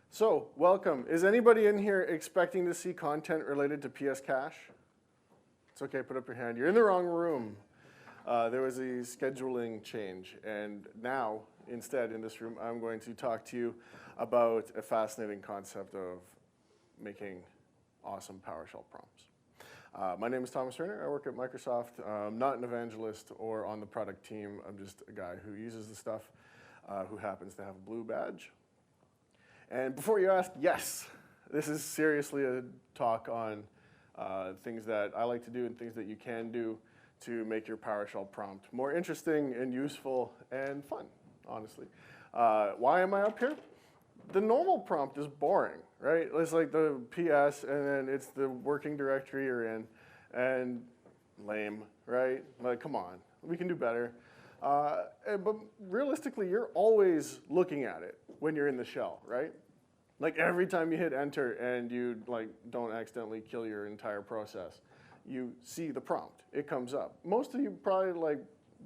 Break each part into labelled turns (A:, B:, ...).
A: So, welcome. Is anybody in here expecting to see content related to PS Cache? It's okay, put up your hand. You're in the wrong room. There was a scheduling change, and now, instead, in this room, I'm going to talk to you about a fascinating concept of making awesome PowerShell prompts. My name is Thomas Rayner. I work at Microsoft. I'm not an evangelist or on the product team. I'm just a guy who uses the stuff, who happens to have a blue badge. And before you ask, yes, this is seriously a talk on things that I like to do and things that you can do to make your PowerShell prompt more interesting and useful and fun, honestly. Why am I up here? The normal prompt is boring, right? It's like the PS, and then it's the working directory you're in, and lame, right? Like, come on, we can do better. But realistically, you're always looking at it when you're in the shell, right? Like every time you hit enter and you don't accidentally kill your entire process, you see the prompt. It comes up. Most of you probably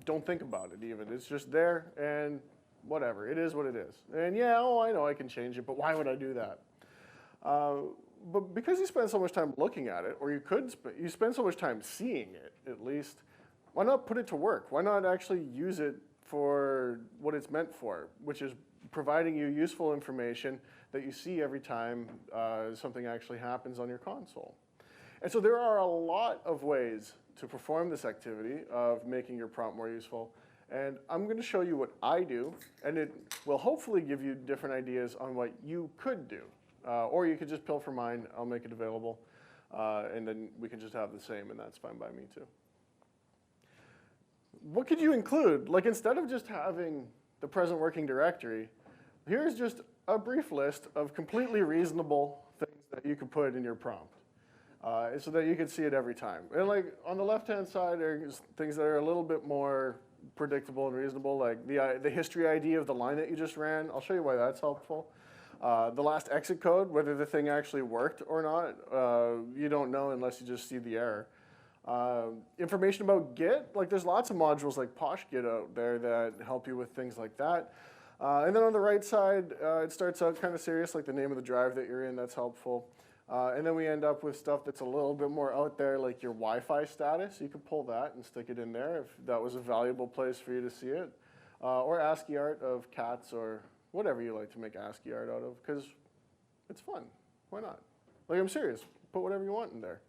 A: don't think about it even. It's just there and whatever. It is what it is. And yeah, I know I can change it, but why would I do that? But because you spend so much time looking at it, or you spend so much time seeing it at least, why not put it to work? Why not actually use it for what it's meant for, which is providing you useful information that you see every time something actually happens on your console. And so there are a lot of ways to perform this activity of making your prompt more useful. And I'm going to show you what I do, and it will hopefully give you different ideas on what you could do. Or you could just pilfer mine. I'll make it available, and then we can just have the same, and that's fine by me too. What could you include? Like, instead of just having the present working directory, here's just a brief list of completely reasonable things that you could put in your prompt, so that you could see it every time. And on the left-hand side, there's things that are a little bit more predictable and reasonable, like the history ID of the line that you just ran. I'll show you why that's helpful. The last exit code, whether the thing actually worked or not, you don't know unless you just see the error. Information about Git, there's lots of modules like PoshGit out there that help you with things like that. And then on the right side, it starts out kind of serious, like the name of the drive that you're in, that's helpful. And then we end up with stuff that's a little bit more out there, like your Wi-Fi status. You could pull that and stick it in there if that was a valuable place for you to see it. Or ASCII art of cats or whatever you like to make ASCII art out of, because it's fun. Why not? I'm serious. Put whatever you want in there.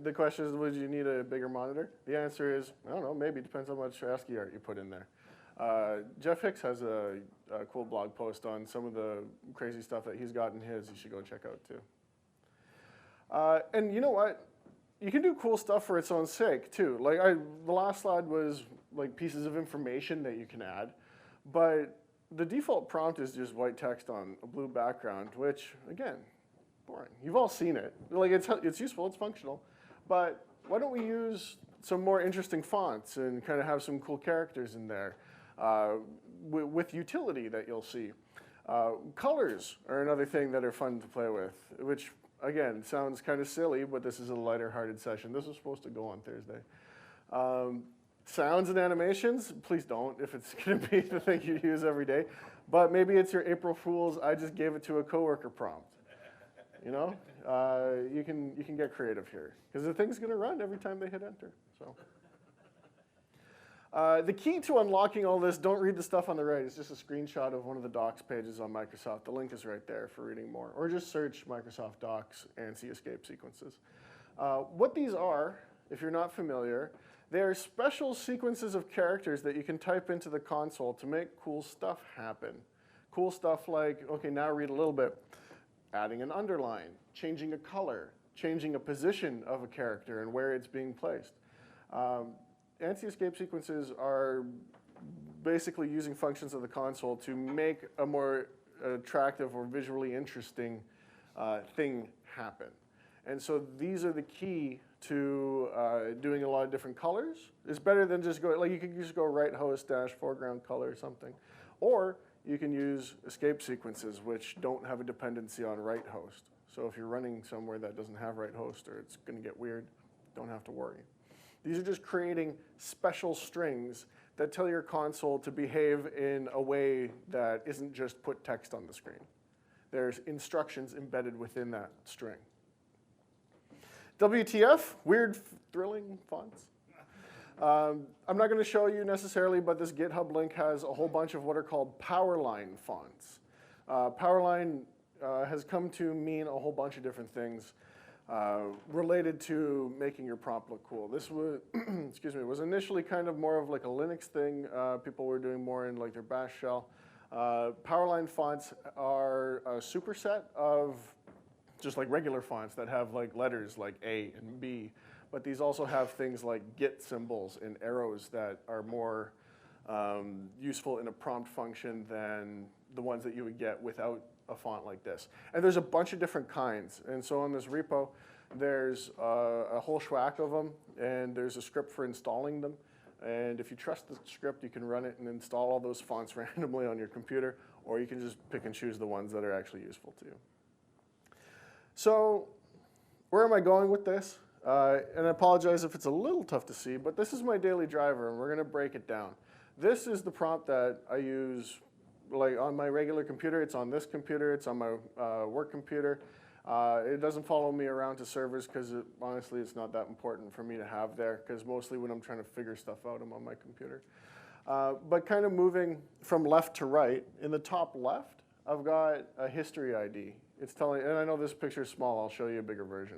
A: The question is, would you need a bigger monitor? The answer is, I don't know, maybe. It depends how much ASCII art you put in there. Jeff Hicks has a cool blog post on some of the crazy stuff that he's got in his. You should go check out, too. And you know what? You can do cool stuff for its own sake, too. The last slide was pieces of information that you can add. But the default prompt is just white text on a blue background, which, again, boring. You've all seen it. It's useful, it's functional. But why don't we use some more interesting fonts and kind of have some cool characters in there with utility that you'll see. Colors are another thing that are fun to play with, which, again, sounds kind of silly, but this is a lighter-hearted session. This was supposed to go on Thursday. Sounds and animations, please don't if it's going to be the thing you use every day. But maybe it's your April Fool's, I just gave it to a coworker prompt. You know, you can get creative here because the thing's going to run every time they hit enter. So, the key to unlocking all this, don't read the stuff on the right. It's just a screenshot of one of the docs pages on Microsoft. The link is right there for reading more, or just search Microsoft Docs Ansi escape sequences. What these are, if you're not familiar, they are special sequences of characters that you can type into the console to make cool stuff happen. Cool stuff like, okay, now read a little bit. Adding an underline, changing a color, changing a position of a character and where it's being placed. Ansi escape sequences are basically using functions of the console to make a more attractive or visually interesting thing happen. And so these are the key to doing a lot of different colors. It's better than just go, you could just go right host - foreground color or something. Or you can use escape sequences which don't have a dependency on right host. So if you're running somewhere that doesn't have right host or it's going to get weird, don't have to worry. These are just creating special strings that tell your console to behave in a way that isn't just put text on the screen. There's instructions embedded within that string. WTF, weird, thrilling fonts. I'm not going to show you necessarily, but this GitHub link has a whole bunch of what are called Powerline fonts. Powerline has come to mean a whole bunch of different things related to making your prompt look cool. This was, excuse me, was initially kind of more of like a Linux thing. People were doing more in like their bash shell. Powerline fonts are a superset of just like regular fonts that have like letters like A and B, but these also have things like Git symbols and arrows that are more useful in a prompt function than the ones that you would get without a font like this. And there's a bunch of different kinds. And so on this repo, there's a whole schwack of them, and there's a script for installing them. And if you trust the script, you can run it and install all those fonts randomly on your computer, or you can just pick and choose the ones that are actually useful to you. So where am I going with this? And I apologize if it's a little tough to see, but this is my daily driver, and we're going to break it down. This is the prompt that I use like on my regular computer. It's on this computer. It's on my work computer. It doesn't follow me around to servers because honestly, it's not that important for me to have there, because mostly when I'm trying to figure stuff out, I'm on my computer. But kind of moving from left to right, in the top left, I've got a history ID. It's telling, and I know this picture is small. I'll show you a bigger version.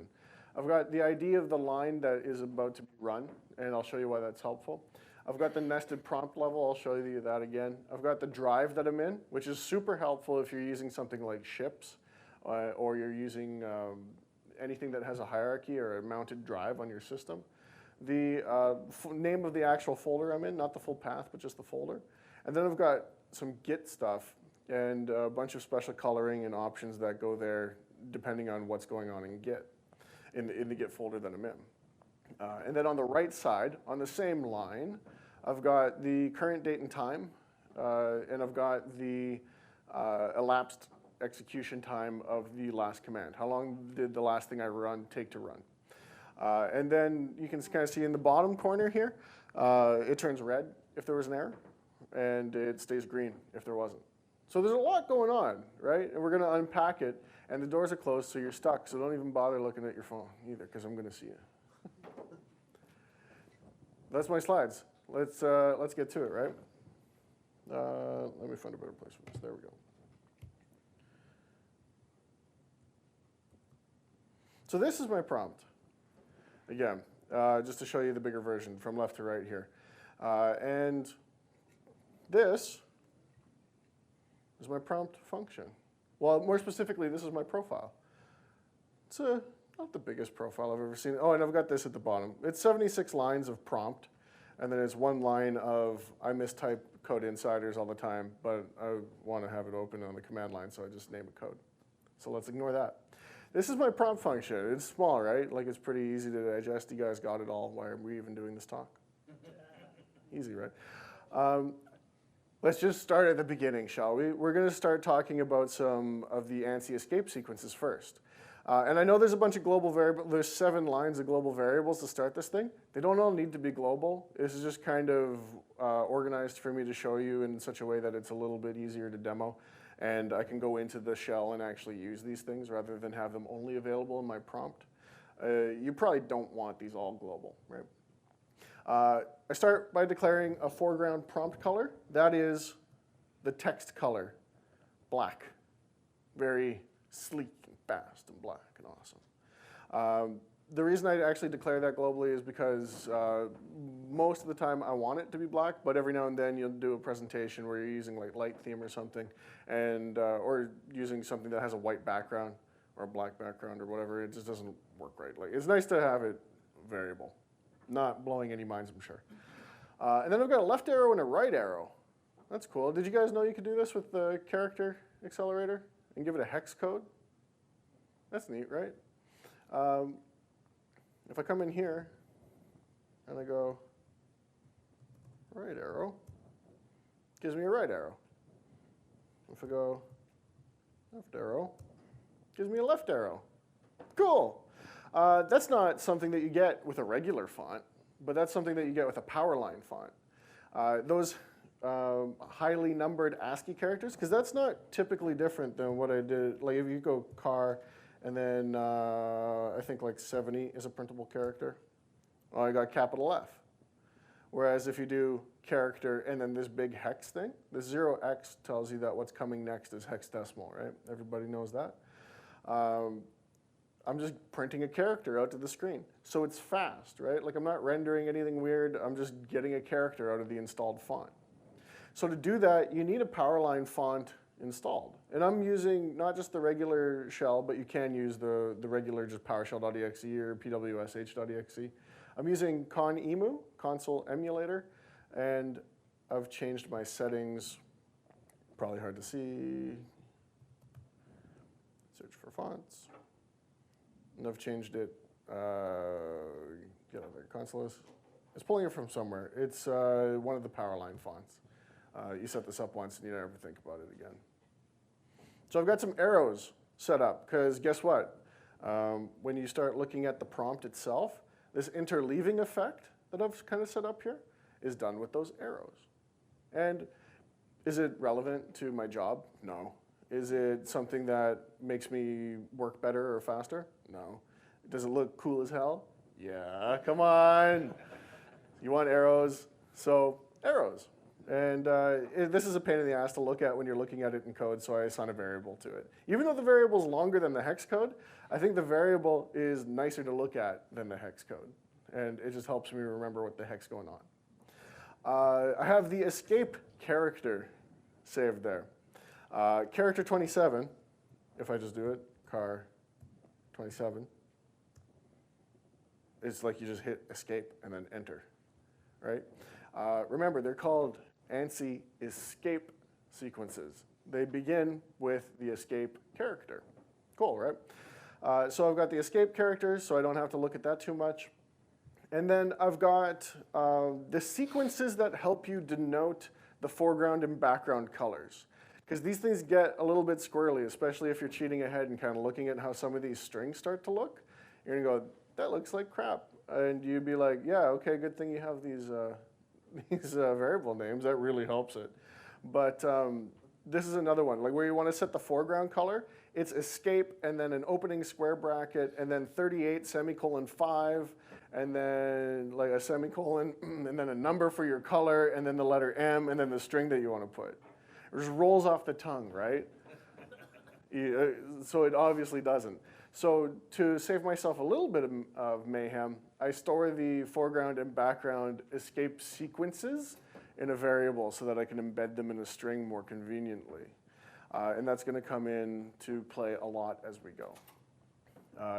A: I've got the ID of the line that is about to be run, and I'll show you why that's helpful. I've got the nested prompt level. I'll show you that again. I've got the drive that I'm in, which is super helpful if you're using something like ships, or you're using anything that has a hierarchy or a mounted drive on your system. The name of the actual folder I'm in, not the full path, but just the folder. And then I've got some Git stuff and a bunch of special coloring and options that go there depending on what's going on in Git, in the Git folder that I'm in. And then on the right side, on the same line, I've got the current date and time, and I've got the elapsed execution time of the last command. How long did the last thing I run take to run? And then you can kind of see in the bottom corner here, it turns red if there was an error, and it stays green if there wasn't. So there's a lot going on, right? And we're going to unpack it, and the doors are closed, so you're stuck. So don't even bother looking at your phone either, because I'm going to see you. That's my slides. Let's get to it, right? Let me find a better place for this. There we go. So this is my prompt. Again, just to show you the bigger version from left to right here. And this is my prompt function. Well, more specifically, this is my profile. It's not the biggest profile I've ever seen. Oh, and I've got this at the bottom. It's 76 lines of prompt, and then it's one line of, I mistype code insiders all the time, but I want to have it open on the command line, so I just name a code. So let's ignore that. This is my prompt function. It's small, right? Like, it's pretty easy to digest. You guys got it all. Why are we even doing this talk? Easy, right? Let's just start at the beginning, shall we? We're going to start talking about some of the Ansi escape sequences first. And I know there's a bunch of global variables. There's 7 lines of global variables to start this thing. They don't all need to be global. This is just kind of organized for me to show you in such a way that it's a little bit easier to demo. And I can go into the shell and actually use these things rather than have them only available in my prompt. You probably don't want these all global, right? I start by declaring a foreground prompt color. That is the text color, black. Very sleek and fast and black and awesome. The reason I actually declare that globally is because most of the time I want it to be black, but every now and then you'll do a presentation where you're using like light theme or something, and or using something that has a white background or a black background or whatever. It just doesn't work right. Like, it's nice to have it variable. Not blowing any minds, I'm sure. And then I've got a left arrow and a right arrow. That's cool. Did you guys know you could do this with the character accelerator and give it a hex code? That's neat, right? If I come in here and I go right arrow, it gives me a right arrow. If I go left arrow, it gives me a left arrow. Cool. That's not something that you get with a regular font, but that's something that you get with a Powerline font. Those highly numbered ASCII characters, because that's not typically different than what I did. Like if you go car, and then I think like 70 is a printable character. Well, I got capital F. Whereas if you do character and then this big hex thing, the 0x tells you that what's coming next is hexadecimal, right? Everybody knows that. I'm just printing a character out to the screen. So it's fast, right? Like I'm not rendering anything weird. I'm just getting a character out of the installed font. So to do that, you need a Powerline font installed. And I'm using not just the regular shell, but you can use the regular just PowerShell.exe or PWSH.exe. I'm using ConEmu, console emulator, and I've changed my settings. Probably hard to see. Search for fonts. And I've changed it. Get out there, console is. It's pulling it from somewhere. It's one of the Powerline fonts. You set this up once and you never think about it again. So I've got some arrows set up, because guess what? When you start looking at the prompt itself, this interleaving effect that I've kind of set up here is done with those arrows. And is it relevant to my job? No. Is it something that makes me work better or faster? No. Does it look cool as hell? Yeah, come on. You want arrows? So arrows. And this is a pain in the ass to look at when you're looking at it in code, so I assign a variable to it. Even though the variable is longer than the hex code, I think the variable is nicer to look at than the hex code. And it just helps me remember what the heck's going on. I have the escape character saved there. Character 27, if I just do it, car 27, it's like you just hit escape and then enter, right? Remember, they're called Ansi escape sequences. They begin with the escape character. Cool, right? So I've got the escape characters, so I don't have to look at that too much. And then I've got the sequences that help you denote the foreground and background colors. Because these things get a little bit squirrely, especially if you're cheating ahead and kind of looking at how some of these strings start to look. You're going to go, that looks like crap. And you'd be like, yeah, okay, good thing you have these variable names. That really helps it. But this is another one, like where you want to set the foreground color. It's escape and then an opening square bracket and then 38 semicolon 5 and then like a semicolon and then a number for your color and then the letter M and then the string that you want to put. It just rolls off the tongue, right? So it obviously doesn't. So to save myself a little bit of mayhem, I store the foreground and background escape sequences in a variable so that I can embed them in a string more conveniently. And that's going to come in to play a lot as we go.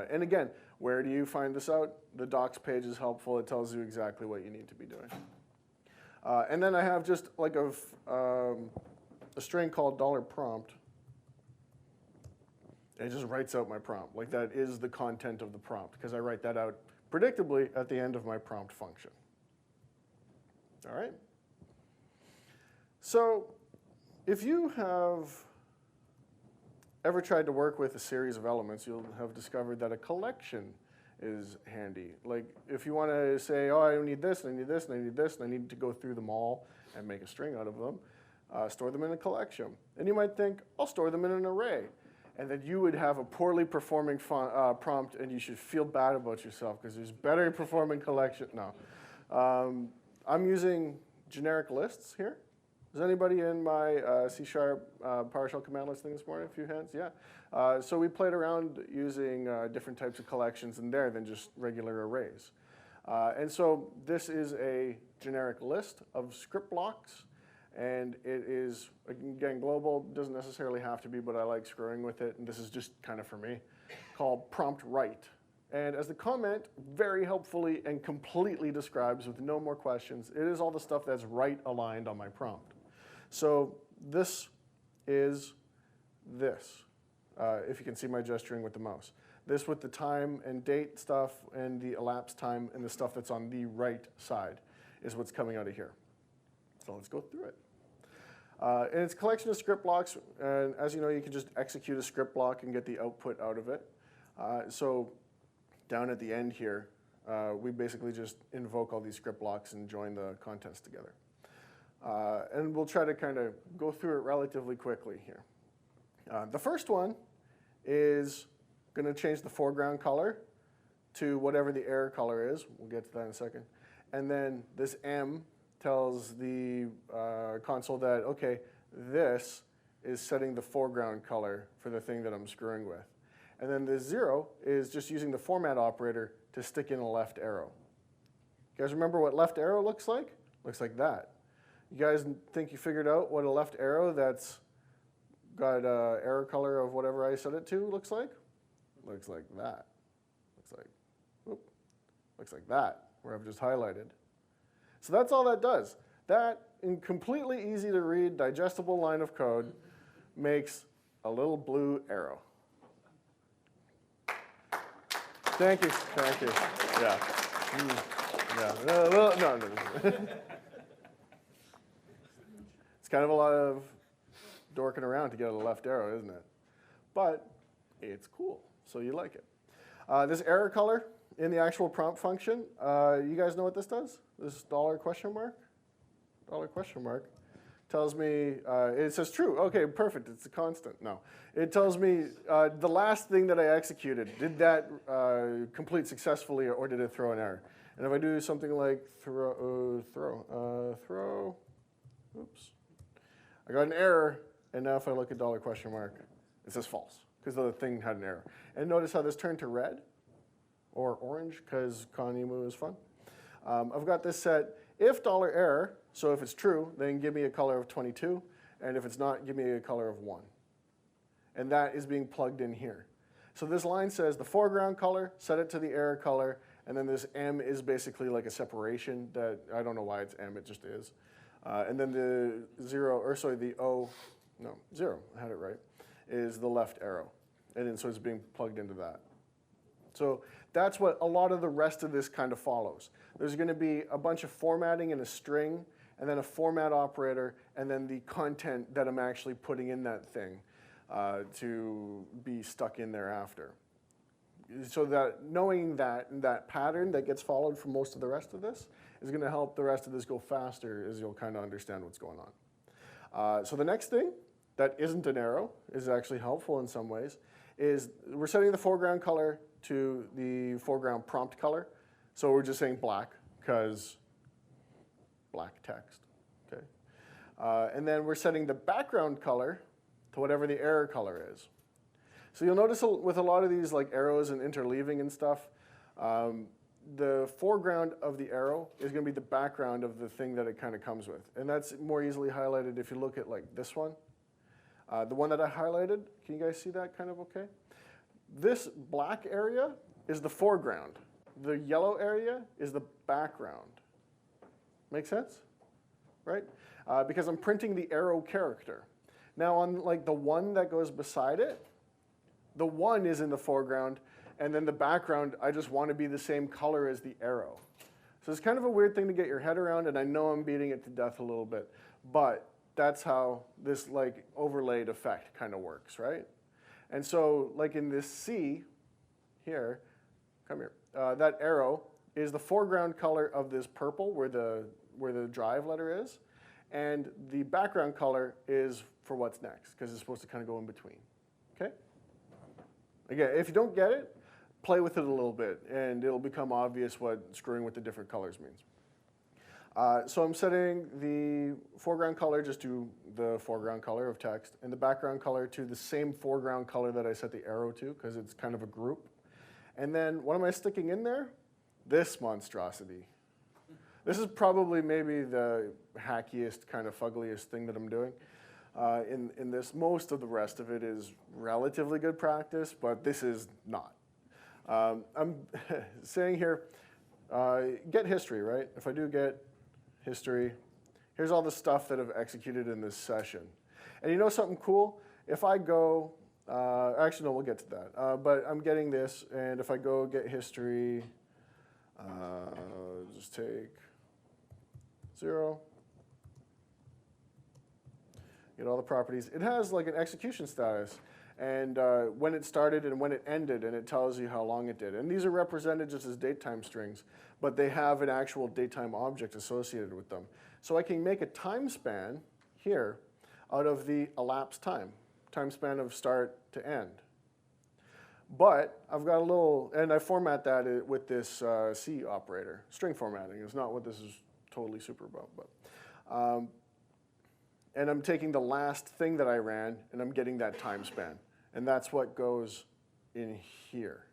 A: And again, where do you find this out? The docs page is helpful. It tells you exactly what you need to be doing. And then I have just like a string called $prompt. It just writes out my prompt. Like that is the content of the prompt, because I write that out predictably at the end of my prompt function. All right? So if you have ever tried to work with a series of elements, you'll have discovered that a collection is handy. Like if you want to say, oh, I need this, and I need this, and I need this, and I need to go through them all and make a string out of them, store them in a collection. And you might think, I'll store them in an array. And then you would have a poorly performing prompt, and you should feel bad about yourself because there's better performing collection. No. I'm using generic lists here. Is anybody in my C# PowerShell command list thing this morning? A few hands? Yeah. So we played around using different types of collections in there than just regular arrays. And so this is a generic list of script blocks. And it is, again, global. Doesn't necessarily have to be, but I like screwing with it. And this is just kind of for me, called prompt write. And as the comment very helpfully and completely describes with no more questions, it is all the stuff that's right aligned on my prompt. So this is this, if you can see my gesturing with the mouse. This with the time and date stuff and the elapsed time and the stuff that's on the right side is what's coming out of here. So let's go through it. And it's a collection of script blocks, and as you know, you can just execute a script block and get the output out of it. So down at the end here, we basically just invoke all these script blocks and join the contents together. And we'll try to kind of go through it relatively quickly here. The first one is going to change the foreground color to whatever the error color is. We'll get to that in a second. And then this M tells the console that, okay, this is setting the foreground color for the thing that I'm screwing with. And then the 0 is just using the format operator to stick in a left arrow. You guys remember what left arrow looks like? Looks like that. You guys think you figured out what a left arrow that's got error color of whatever I set it to looks like? Looks like that. Looks like that, where I've just highlighted. So that's all that does. That, in completely easy to read, digestible line of code, makes a little blue arrow. Thank you. Yeah. Yeah. No. It's kind of a lot of dorking around to get a left arrow, isn't it? But it's cool, so you like it. This error color in the actual prompt function, you guys know what this does? This $? Tells me, it says true. Okay, perfect, it's a constant. No, it tells me the last thing that I executed, did that complete successfully or did it throw an error? And if I do something like throw, oops. I got an error, and now if I look at $? It says false, because the thing had an error. And notice how this turned to red, or orange, because Conemu is fun. I've got this set, if $error, so if it's true, then give me a color of 22, and if it's not, give me a color of 1. And that is being plugged in here. So this line says the foreground color, set it to the error color, and then this M is basically like a separation that, I don't know why it's M, it just is. And then the 0, I had it right, is the left arrow. And then so it's being plugged into that. So that's what a lot of the rest of this kind of follows. There's going to be a bunch of formatting in a string, and then a format operator, and then the content that I'm actually putting in that thing to be stuck in there after. So that knowing that pattern that gets followed for most of the rest of this is going to help the rest of this go faster as you'll kind of understand what's going on. So the next thing that isn't an arrow is actually helpful in some ways is we're setting the foreground color to the foreground prompt color. So we're just saying black because black text. Okay. And then we're setting the background color to whatever the error color is. So you'll notice with a lot of these like arrows and interleaving and stuff, the foreground of the arrow is going to be the background of the thing that it kind of comes with. And that's more easily highlighted if you look at like this one. The one that I highlighted, can you guys see that kind of okay? This black area is the foreground. The yellow area is the background. Make sense? Right? Because I'm printing the arrow character. Now on like the one that goes beside it, the 1 is in the foreground, and then the background, I just want to be the same color as the arrow. So it's kind of a weird thing to get your head around, and I know I'm beating it to death a little bit, but that's how this like overlaid effect kind of works, right? And so like in this C here, come here, that arrow is the foreground color of this purple where the drive letter is, and the background color is for what's next, because it's supposed to kind of go in between, okay? Again, if you don't get it, play with it a little bit, and it'll become obvious what screwing with the different colors means. So I'm setting the foreground color just to the foreground color of text, and the background color to the same foreground color that I set the arrow to, because it's kind of a group. And then what am I sticking in there? This monstrosity. This is probably maybe the hackiest, kind of fuggliest thing that I'm doing. In this, most of the rest of it is relatively good practice, but this is not. I'm saying here, get history, right? If I do get history, here's all the stuff that I've executed in this session. And you know something cool? If I go, actually no, we'll get to that. But I'm getting this, and if I go get history, just take 0. Get all the properties. It has like an execution status. and when it started and when it ended, and it tells you how long it did. And these are represented just as datetime strings, but they have an actual datetime object associated with them. So I can make a time span here out of the elapsed time span of start to end. But I've got a little, and I format that with this C operator. String formatting is not what this is totally super about, but. And I'm taking the last thing that I ran, and I'm getting that time span. And that's what goes in here.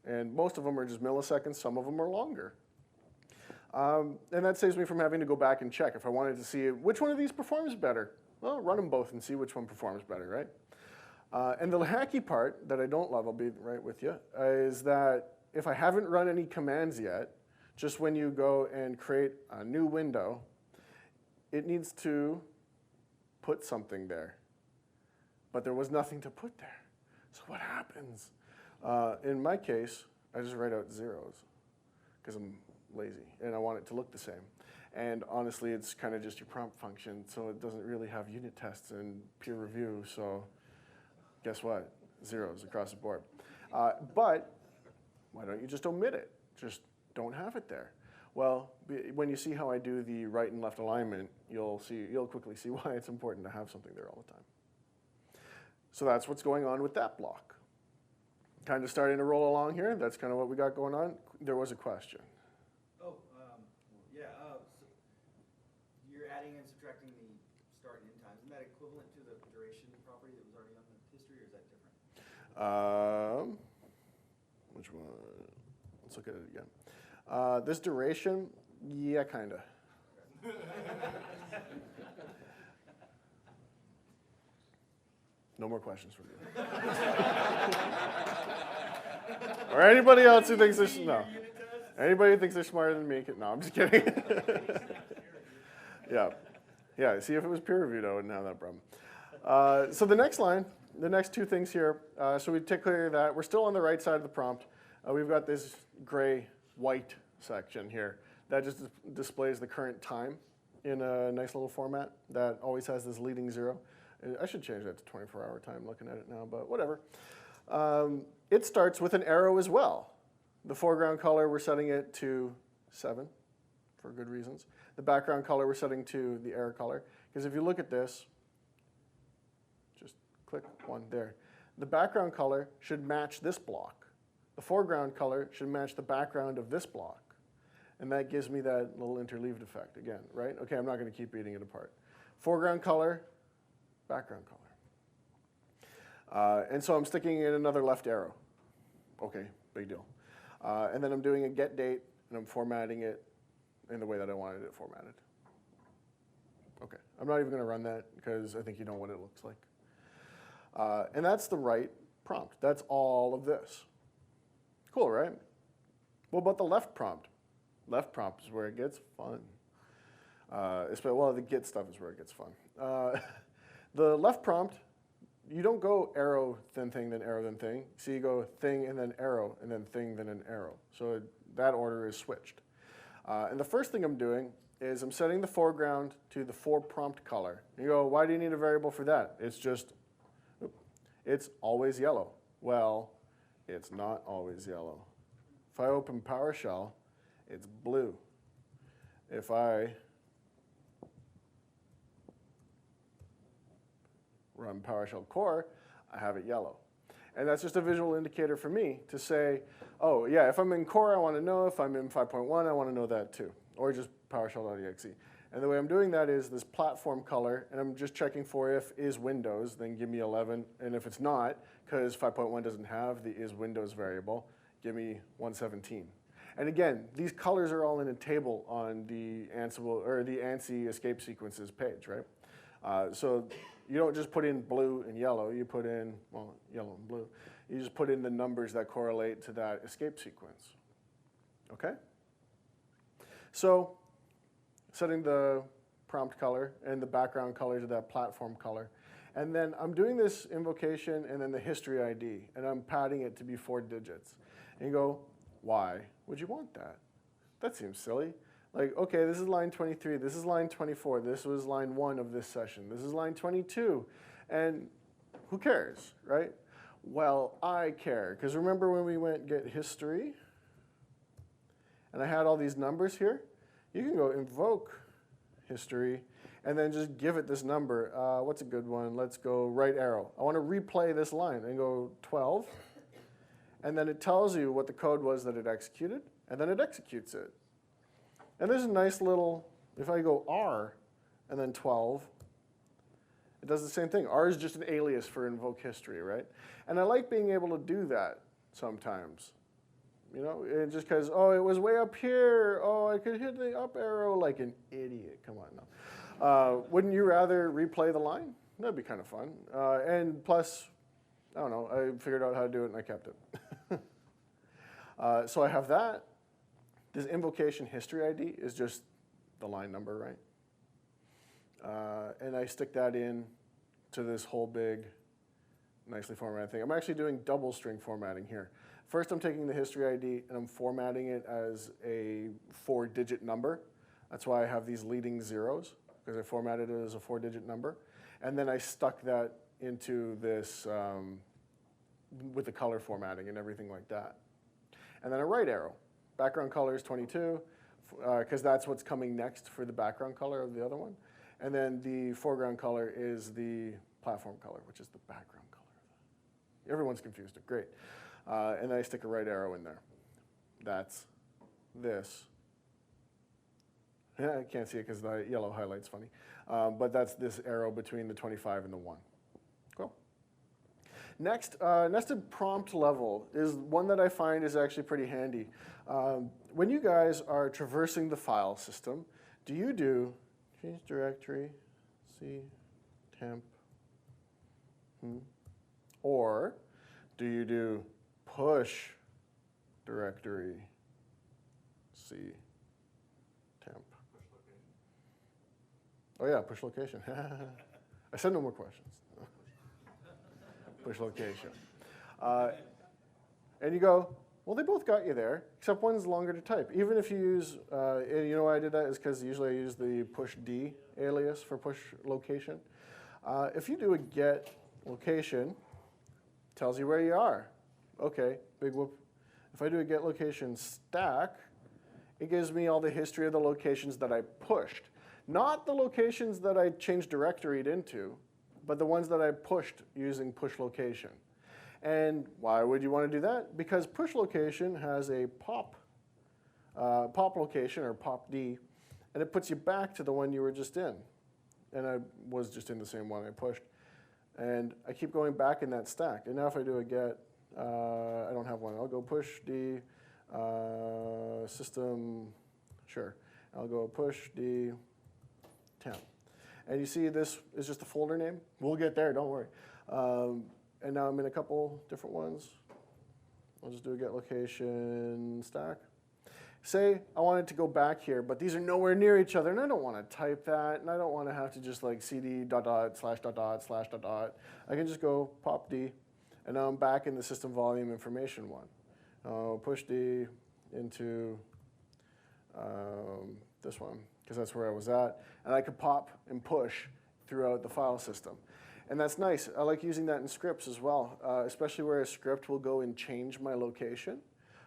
A: And most of them are just milliseconds. Some of them are longer. And that saves me from having to go back and check. If I wanted to see which one of these performs better, well, run them both and see which one performs better, right? And the hacky part that I don't love, I'll be right with you, is that if I haven't run any commands yet, just when you go and create a new window, it needs to put something there. But there was nothing to put there. So what happens? In my case, I just write out zeros because I'm lazy and I want it to look the same. And honestly, it's kind of just your prompt function, so it doesn't really have unit tests and peer review, so guess what? Zeros across the board. But why don't you just omit it? Just don't have it there. Well, when you see how I do the right and left alignment, you'll quickly see why it's important to have something there all the time. So that's what's going on with that block. Kind of starting to roll along here. That's kind of what we got going on. There was a question.
B: Oh, yeah. So you're adding and subtracting the start and end times. Isn't that equivalent to the duration property that was already on the history, or is that different?
A: Which one? Let's look at it again. This duration, yeah, kind of. No more questions from you. Or anybody else who thinks they're, no. Anybody who thinks they're smarter than me, no, I'm just kidding. Yeah, see, if it was peer reviewed, I wouldn't have that problem. So the next line, the next two things here, so we take care of that. We're still on the right side of the prompt. We've got this gray, white section here that just displays the current time in a nice little format that always has this leading zero. I should change that to 24-hour time looking at it now, but whatever. It starts with an arrow as well. The foreground color, we're setting it to 7 for good reasons. The background color, we're setting to the arrow color. Because if you look at this, just click one there. The background color should match this block. The foreground color should match the background of this block. And that gives me that little interleaved effect again, right? Okay, I'm not going to keep reading it apart. Foreground color, background color. And so I'm sticking in another left arrow. Okay, big deal. And then I'm doing a get date, and I'm formatting it in the way that I wanted it formatted. Okay, I'm not even going to run that because I think you know what it looks like. And that's the right prompt. That's all of this. Cool, right? What about the left prompt? Left prompt is where it gets fun. Well, the get stuff is where it gets fun. The left prompt, you don't go arrow, then thing, then arrow, then thing. So you go thing, and then arrow, and then thing, then an arrow. So that order is switched. And the first thing I'm doing is I'm setting the foreground to the for prompt color. You go, why do you need a variable for that? It's just, it's always yellow. Well, it's not always yellow. If I open PowerShell, it's blue. If I run PowerShell core, I have it yellow. And that's just a visual indicator for me to say, oh, yeah, if I'm in core, I want to know. If I'm in 5.1, I want to know that too. Or just PowerShell.exe. And the way I'm doing that is this platform color, and I'm just checking for if is Windows, then give me 11. And if it's not, because 5.1 doesn't have the is Windows variable, give me 117. And again, these colors are all in a table on the Ansible or the Ansi escape sequences page, right? So you don't just put in blue and yellow. You put in, well, yellow and blue. You just put in the numbers that correlate to that escape sequence. Okay? So setting the prompt color and the background color to that platform color. And then I'm doing this invocation and then the history ID, and I'm padding it to be 4 digits. And you go, why would you want that? That seems silly. Like, okay, this is line 23, this is line 24, this was line 1 of this session, this is line 22. And who cares, right? Well, I care, because remember when we went get history, and I had all these numbers here? You can go invoke history, and then just give it this number. What's a good one? Let's go right arrow. I want to replay this line and go 12, and then it tells you what the code was that it executed, and then it executes it. And there's a nice little, if I go R and then 12, it does the same thing. R is just an alias for invoke history, right? And I like being able to do that sometimes. You know, just because, oh, it was way up here. Oh, I could hit the up arrow like an idiot. Come on now. Wouldn't you rather replay the line? That'd be kind of fun. And plus, I don't know, I figured out how to do it and I kept it. So I have that. This invocation history ID is just the line number, right? And I stick that in to this whole big, nicely formatted thing. I'm actually doing double string formatting here. First, I'm taking the history ID and I'm formatting it as a 4-digit number. That's why I have these leading zeros, because I formatted it as a 4-digit number. And then I stuck that into this with the color formatting and everything like that. And then a right arrow. Background color is 22, because that's what's coming next for the background color of the other one. And then the foreground color is the platform color, which is the background color. Everyone's confused. Great. And then I stick a right arrow in there. That's this. I can't see it because the yellow highlight's funny. But that's this arrow between the 25 and the 1. Cool. Next, nested prompt level is one that I find is actually pretty handy. When you guys are traversing the file system, do you do change directory, C, temp, or do you do push directory, C, temp?
C: Push location.
A: Oh yeah, push location. I said no more questions. Push location. And you go, well, they both got you there, except one's longer to type. Even if you use, and you know why I did that is because usually I use the push D alias for push location. If you do a get location, tells you where you are. Okay, big whoop. If I do a get location stack, it gives me all the history of the locations that I pushed. Not the locations that I changed directoried into, but the ones that I pushed using push location. And why would you want to do that? Because push location has a pop location, or pop D, and it puts you back to the one you were just in. And I was just in the same one I pushed. And I keep going back in that stack. And now if I do a get, I don't have one. I'll go push D, system, sure. I'll go push D, temp. And you see this is just a folder name. We'll get there, don't worry. And now I'm in a couple different ones. I'll just do a get location stack. Say I wanted to go back here, but these are nowhere near each other, and I don't want to type that, and I don't want to have to just like cd .. /.. I can just go pop D, and now I'm back in the system volume information one. I'll push D into this one, because that's where I was at, and I could pop and push throughout the file system. And that's nice. I like using that in scripts as well, especially where a script will go and change my location.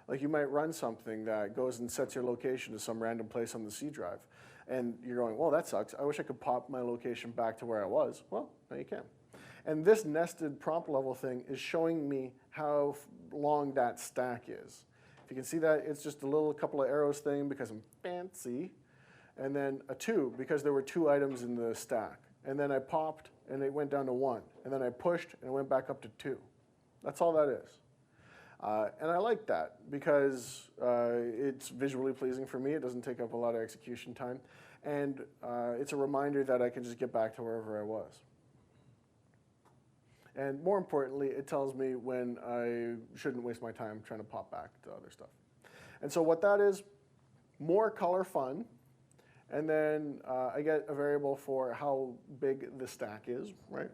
A: Like you might run something that goes and sets your location to some random place on the C drive. And you're going, well, that sucks. I wish I could pop my location back to where I was. Well, now you can. And this nested prompt level thing is showing me how long that stack is. If you can see that, it's just a little couple of arrows thing because I'm fancy. And then a 2 because there were 2 items in the stack. And then I popped and it went down to 1. And then I pushed and it went back up to 2. That's all that is. And I like that because it's visually pleasing for me. It doesn't take up a lot of execution time. And it's a reminder that I can just get back to wherever I was. And more importantly, it tells me when I shouldn't waste my time trying to pop back to other stuff. And so what that is, more color fun. And then I get a variable for how big the stack is, right?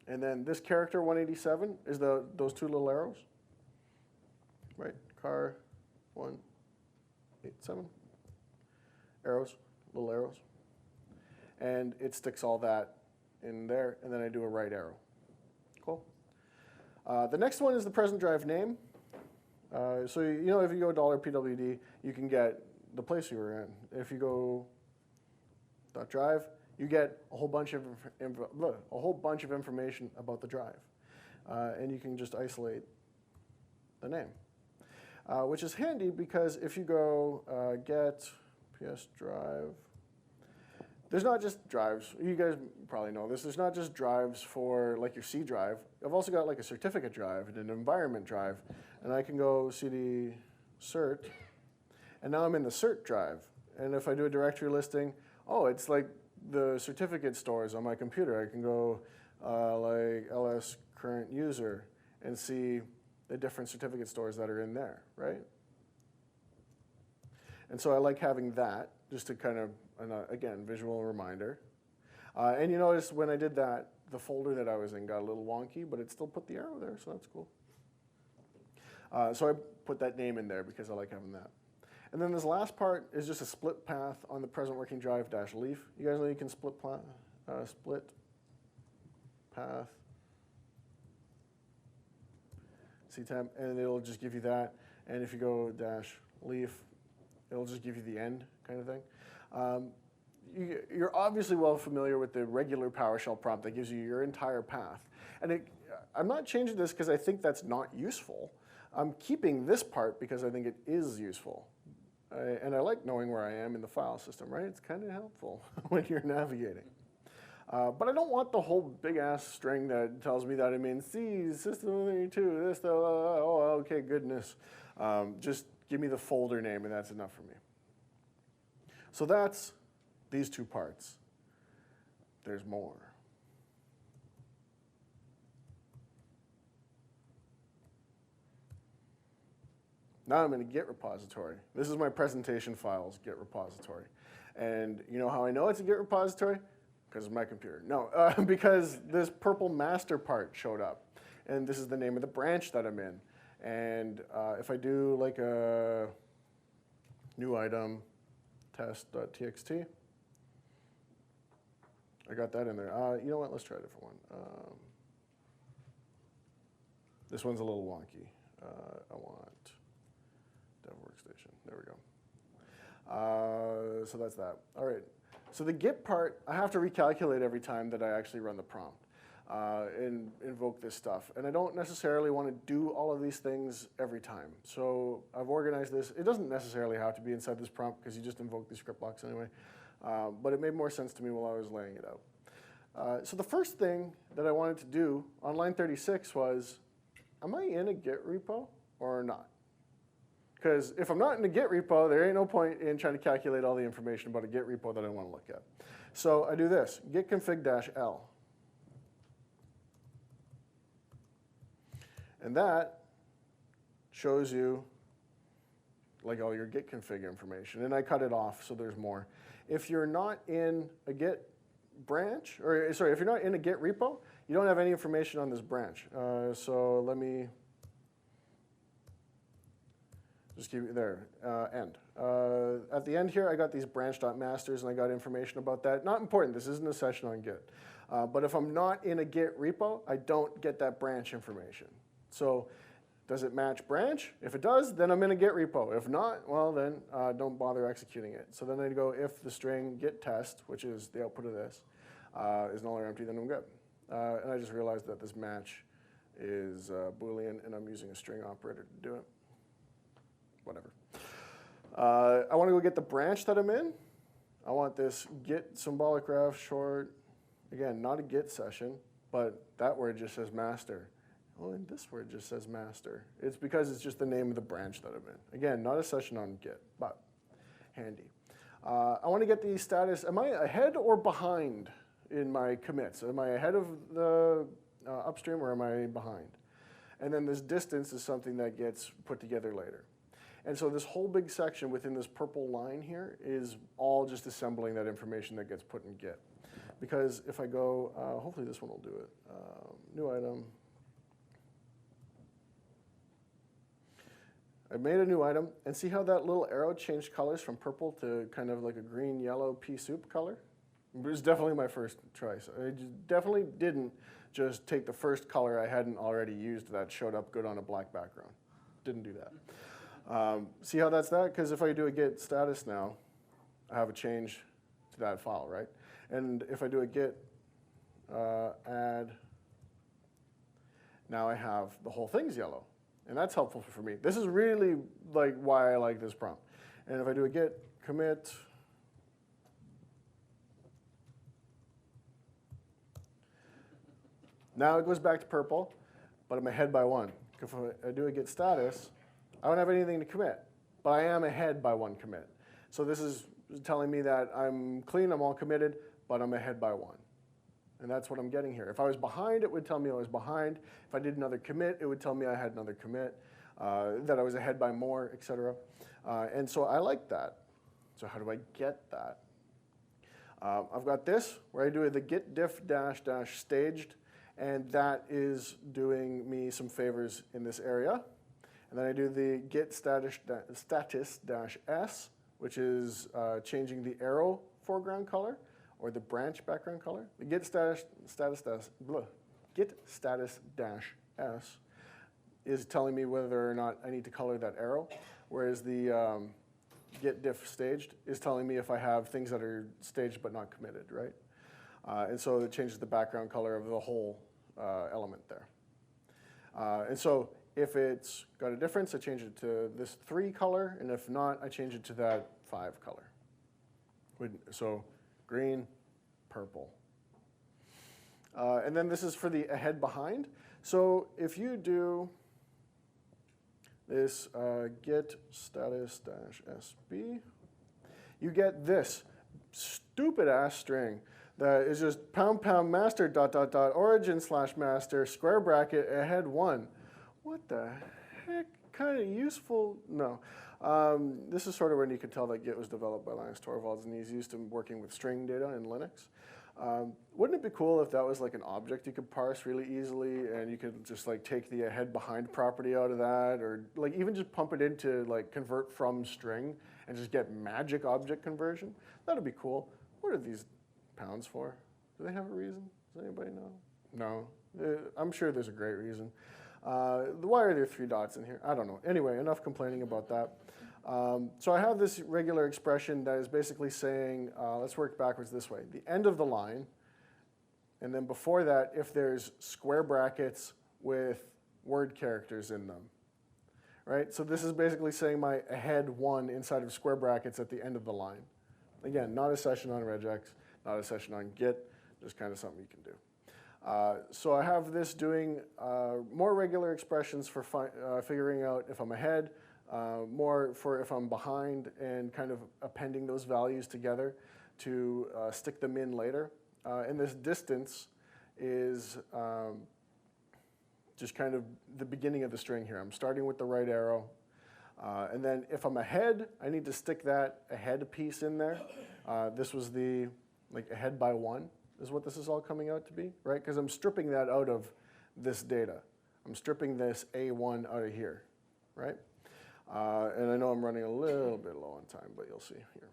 A: And then this character 187 is those 2 little arrows, right? Car 187, arrows, little arrows. And it sticks all that in there, and then I do a right arrow. Cool. The next one is the present drive name. So you know, if you go $PWD, you can get the place you were in. If you go .drive, you get a whole bunch of information about the drive, and you can just isolate the name, which is handy because if you go get PS drive, there's not just drives. You guys probably know this. There's not just drives for like your C drive. I've also got like a certificate drive and an environment drive, and I can go cd cert, and now I'm in the cert drive. And if I do a directory listing, oh, it's like the certificate stores on my computer. I can go like ls current user and see the different certificate stores that are in there, right? And so I like having that just to kind of, again, visual reminder. And you notice when I did that, the folder that I was in got a little wonky, but it still put the arrow there, so that's cool. So I put that name in there because I like having that. And then this last part is just a split path on the present working drive dash leaf. You guys know you can split path ctemp, and it'll just give you that. And if you go dash leaf, it'll just give you the end kind of thing. You're obviously well familiar with the regular PowerShell prompt that gives you your entire path. And I'm not changing this because I think that's not useful. I'm keeping this part because I think it is useful. And I like knowing where I am in the file system, right? It's kind of helpful when you're navigating. But I don't want the whole big-ass string that tells me that I'm in C, system32, this, oh, okay, goodness. Just give me the folder name, and that's enough for me. So that's these two parts. There's more. Now I'm in a Git repository. This is my presentation files Git repository. And you know how I know it's a Git repository? Because of my computer. No, because this purple master part showed up. And this is the name of the branch that I'm in. And if I do like a new item test.txt, I got that in there. You know what? Let's try a different one. This one's a little wonky. I want dev workstation. There we go. So that's that. All right. So the Git part, I have to recalculate every time that I actually run the prompt and invoke this stuff. And I don't necessarily want to do all of these things every time. So I've organized this. It doesn't necessarily have to be inside this prompt because you just invoke the script blocks anyway. But it made more sense to me while I was laying it out. So the first thing that I wanted to do on line 36 was, am I in a Git repo or not? Because if I'm not in a Git repo, there ain't no point in trying to calculate all the information about a Git repo that I want to look at. So I do this, git config-l. And that shows you like all your git config information. And I cut it off so there's more. If you're not in a Git branch, or sorry, if you're not in a Git repo, you don't have any information on this branch. So let me just keep it there, end. At the end here, I got these branch.masters, and I got information about that. Not important, this isn't a session on Git. But if I'm not in a Git repo, I don't get that branch information. So does it match branch? If it does, then I'm in a Git repo. If not, well then, don't bother executing it. So then I go if the string git test, which is the output of this, is null or empty, then I'm good. And I just realized that this match is Boolean, and I'm using a string operator to do it. Whatever. I want to go get the branch that I'm in. I want this git symbolic ref short. Again, not a Git session, but that word just says master. Well, and this word just says master. It's because it's just the name of the branch that I'm in. Again, not a session on Git, but handy. I want to get the status. Am I ahead or behind in my commits? Am I ahead of the upstream or am I behind? And then this distance is something that gets put together later. And so this whole big section within this purple line here is all just assembling that information that gets put in Git. Because if I go, hopefully this one will do it. New item. I made a new item, and see how that little arrow changed colors from purple to kind of like a green-yellow pea soup color? It was definitely my first choice. I definitely didn't just take the first color I hadn't already used that showed up good on a black background. Didn't do that. See how that's that? Because if I do a git status now, I have a change to that file, right? And if I do a git add, now I have the whole thing's yellow. And that's helpful for me. This is really like why I like this prompt. And if I do a git commit, now it goes back to purple, but I'm ahead by 1. If I do a git status, I don't have anything to commit, but I am ahead by 1 commit. So this is telling me that I'm clean, I'm all committed, but I'm ahead by 1. And that's what I'm getting here. If I was behind, it would tell me I was behind. If I did another commit, it would tell me I had another commit, that I was ahead by more, et cetera. And so I like that. So how do I get that? I've got this, where I do the git diff dash dash staged, and that is doing me some favors in this area. And then I do the git status dash s, which is changing the arrow foreground color, or the branch background color. The git status dash s is telling me whether or not I need to color that arrow, whereas the git diff staged is telling me if I have things that are staged but not committed, right? And so it changes the background color of the whole element there. And so if it's got a difference, I change it to this 3 color, and if not, I change it to that 5 color. So green, purple. And then this is for the ahead behind. So if you do this git status dash sb, you get this stupid ass string that is just # master .. origin / master square bracket ahead 1. What the heck? Kind of useful? No. This is sort of when you could tell that Git was developed by Linus Torvalds, and he's used to working with string data in Linux. Wouldn't it be cool if that was like an object you could parse really easily, and you could just like take the ahead behind property out of that, or like even just pump it into like convert from string and just get magic object conversion? That'd be cool. What are these pounds for? Do they have a reason? Does anybody know? No. I'm sure there's a great reason. Why are there 3 dots in here? I don't know. Anyway, enough complaining about that. So I have this regular expression that is basically saying, let's work backwards this way. The end of the line, and then before that, if there's square brackets with word characters in them. Right? So this is basically saying my ahead 1 inside of square brackets at the end of the line. Again, not a session on regex, not a session on Git, just kind of something you can do. So I have this doing more regular expressions for figuring out if I'm ahead, more for if I'm behind, and kind of appending those values together to stick them in later. And this distance is just kind of the beginning of the string here. I'm starting with the right arrow. And then if I'm ahead, I need to stick that ahead piece in there. This was the ahead by 1. Is what this is all coming out to be, right? Because I'm stripping that out of this data. I'm stripping this A1 out of here, right? And I know I'm running a little bit low on time, but you'll see here.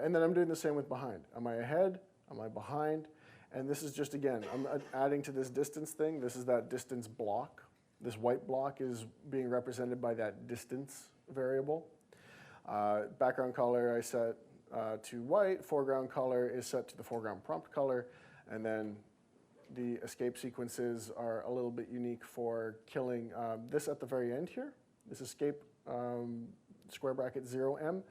A: And then I'm doing the same with behind. Am I ahead? Am I behind? And this is just, again, I'm adding to this distance thing. This is that distance block. This white block is being represented by that distance variable. Background color I set to white. Foreground color is set to the foreground prompt color. And then the escape sequences are a little bit unique for killing this at the very end here. This escape square bracket 0M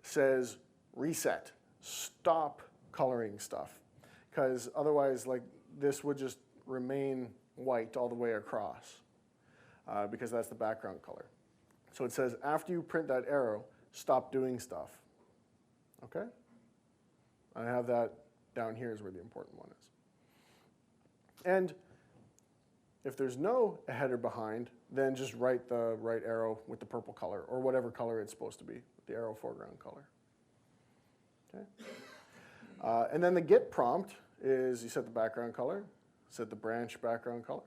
A: says reset, stop coloring stuff. Because otherwise, like, this would just remain white all the way across because that's the background color. So it says after you print that arrow, stop doing stuff. Okay? I have that down here is where the important one is. And if there's no ahead or behind, then just write the right arrow with the purple color, or whatever color it's supposed to be, the arrow foreground color. Okay? And then the git prompt is you set the background color, set the branch background color,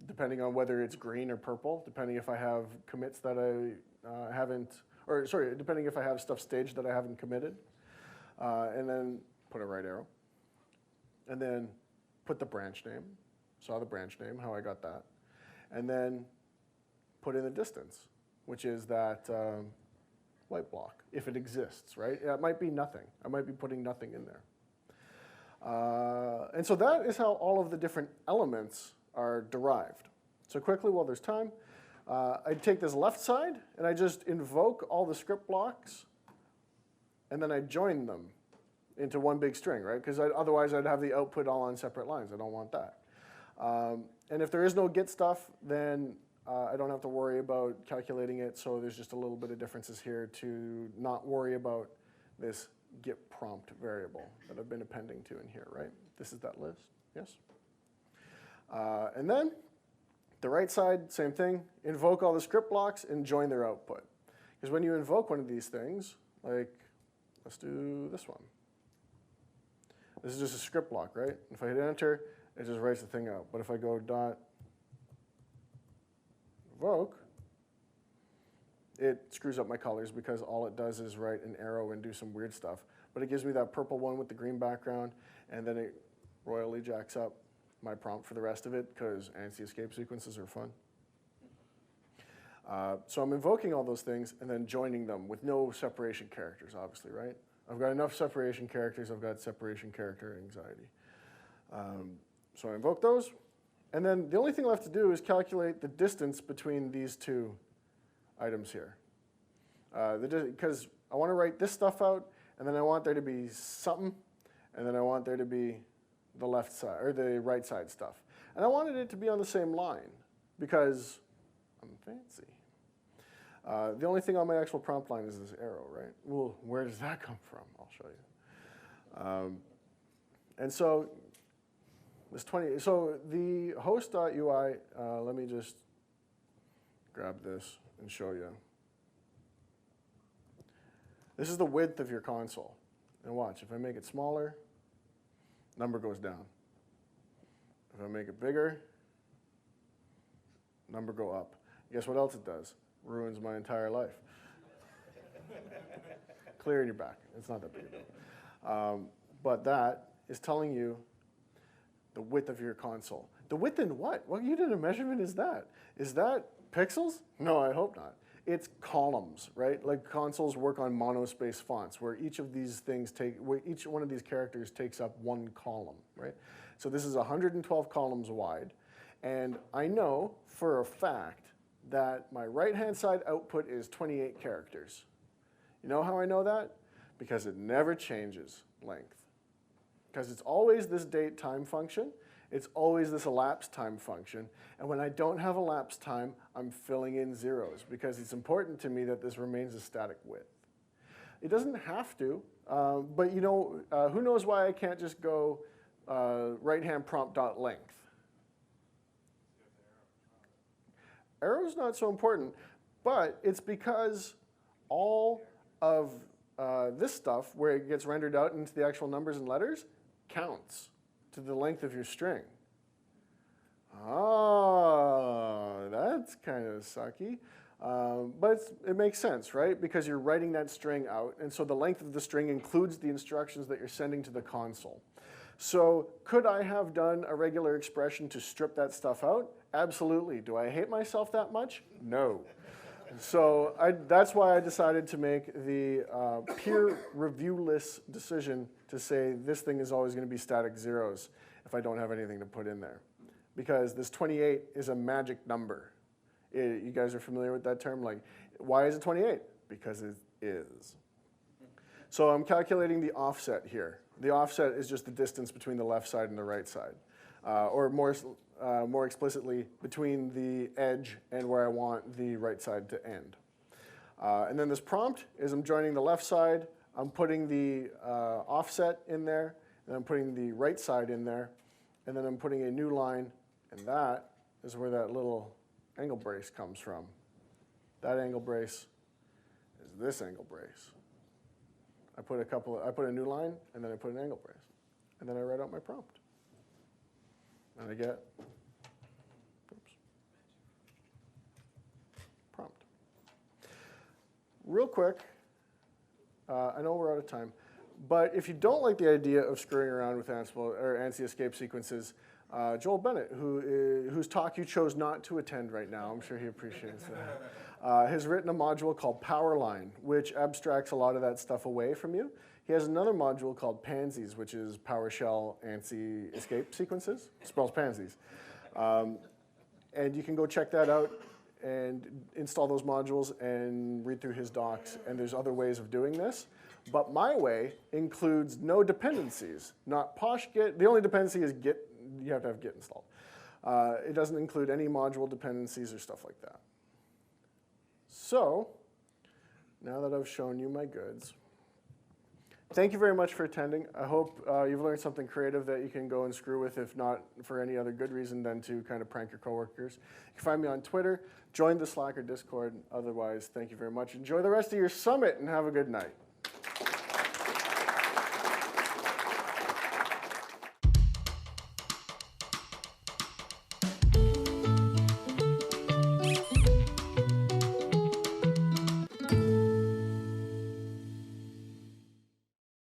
A: depending on whether it's green or purple, depending if I have commits that I haven't, or sorry, depending if I have stuff staged that I haven't committed. And then put a right arrow. and then put the branch name, saw the branch name, how I got that, and then put in the distance, which is that light block, if it exists, right? It might be nothing. I might be putting nothing in there. And so that is how all of the different elements are derived. So quickly, while there's time, I take this left side, and I just invoke all the script blocks, and then I join them into one big string, right? Because otherwise, I'd have the output all on separate lines. I don't want that. And if there is no get stuff, then I don't have to worry about calculating it, so there's just a little bit of differences here to not worry about this get prompt variable that I've been appending to in here, right? This is that list, yes? And then the right side, same thing, invoke all the script blocks and join their output. Because when you invoke one of these things, like, let's do this one. This is just a script block, right? If I hit enter, it just writes the thing out. But if I go dot invoke, it screws up my colors because all it does is write an arrow and do some weird stuff. But it gives me that purple one with the green background, and then it royally jacks up my prompt for the rest of it because Ansi escape sequences are fun. So I'm invoking all those things and then joining them with no separation characters, obviously, right? I've got enough separation characters. I've got separation character anxiety. So I invoke those. And then the only thing left to do is calculate the distance between these two items here. Because I want to write this stuff out, and then I want there to be something, and then I want there to be the left side, or the right side stuff. And I wanted it to be on the same line, because I'm fancy. The only thing on my actual prompt line is this arrow, right? Well, where does that come from? I'll show you. And so this 20, so the host.ui, let me just grab this and show you. This is the width of your console. And watch, if I make it smaller, number goes down. If I make it bigger, number go up. Guess what else it does? Ruins my entire life. Clear your back. It's not that big a deal. But that is telling you the width of your console. The width in what? What unit of measurement is that? Is that pixels? No, I hope not. It's columns, right? Like consoles work on monospace fonts, where each of these things where each one of these characters takes up one column, right? So this is 112 columns wide, and I know for a fact that my right-hand side output is 28 characters. You know how I know that? Because it never changes length. Because it's always this date time function. It's always this elapsed time function. And when I don't have elapsed time, I'm filling in zeros because it's important to me that this remains a static width. It doesn't have to, but you know, who knows why I can't just go right-hand prompt.length? Arrow's not so important, but it's because all of this stuff, where it gets rendered out into the actual numbers and letters, counts to the length of your string. Oh, that's kind of sucky. But it makes sense, right? Because you're writing that string out, and so the length of the string includes the instructions that you're sending to the console. So could I have done a regular expression to strip that stuff out? Absolutely. Do I hate myself that much? No. So that's why I decided to make the peer reviewless decision to say this thing is always going to be static zeros if I don't have anything to put in there. Because this 28 is a magic number. You guys are familiar with that term? Like, why is it 28? Because it is. So I'm calculating the offset here. The offset is just the distance between the left side and the right side. Or more explicitly, between the edge and where I want the right side to end. And then this prompt is I'm joining the left side, I'm putting the offset in there, and I'm putting the right side in there, and then I'm putting a new line, and that is where that little angle brace comes from. That angle brace is this angle brace. I put a new line, and then I put an angle brace. And then I write out my prompt. And I get, prompt. Real quick, I know we're out of time, But if you don't like the idea of screwing around with Ansible or Ansi escape sequences, Joel Bennett, whose talk you chose not to attend right now, I'm sure he appreciates that, has written a module called Powerline, which abstracts a lot of that stuff away from you. He has another module called Pansies, which is PowerShell Ansi escape sequences. It spells pansies. And you can go check that out and install those modules and read through his docs. And there's other ways of doing this. But my way includes no dependencies, not posh git. The only dependency is git. You have to have git installed. It doesn't include any module dependencies or stuff like that. So now that I've shown you my goods, thank you very much for attending. I hope you've learned something creative that you can go and screw with, if not for any other good reason than to kind of prank your coworkers. You can find me on Twitter. Join the Slack or Discord. Otherwise, thank you very much. Enjoy the rest of your summit and have a good night.